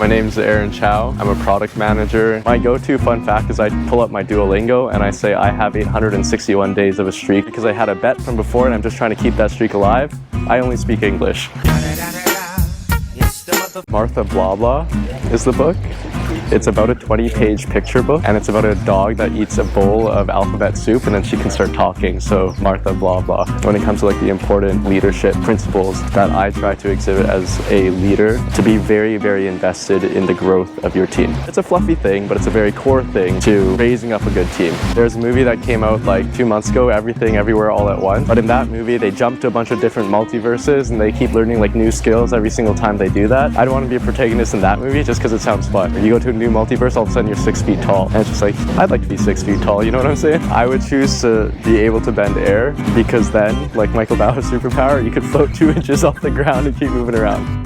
My name's Chau. I'm a product manager. My go-to fun fact is I pull up my Duolingo and I say I have 861 days of a streak because I had a bet from before and I'm just trying to keep that streak alive. I only speak English. Martha Blah Blah is the book. It's about a 20-page picture book, and it's about a dog that eats a bowl of alphabet soup and then she can start talking, so Martha Blah Blah. When it comes to like the important leadership principles that I try to exhibit as a leader, to be very, very invested in the growth of your team. It's a fluffy thing, but it's a very core thing to raising up a good team. There's a movie that came out like 2 months ago, Everything Everywhere All at Once, but in that movie they jump to a bunch of different multiverses and they keep learning like new skills every single time they do that. I don't want to be a protagonist in that movie just because it sounds fun. You go to a new multiverse, all of a sudden you're 6 feet tall, and it's just like, I'd like to be 6 feet tall, you know what I'm saying? I would choose to be able to bend air, because then, like Michael Bauer's superpower, you could float 2 inches off the ground and keep moving around.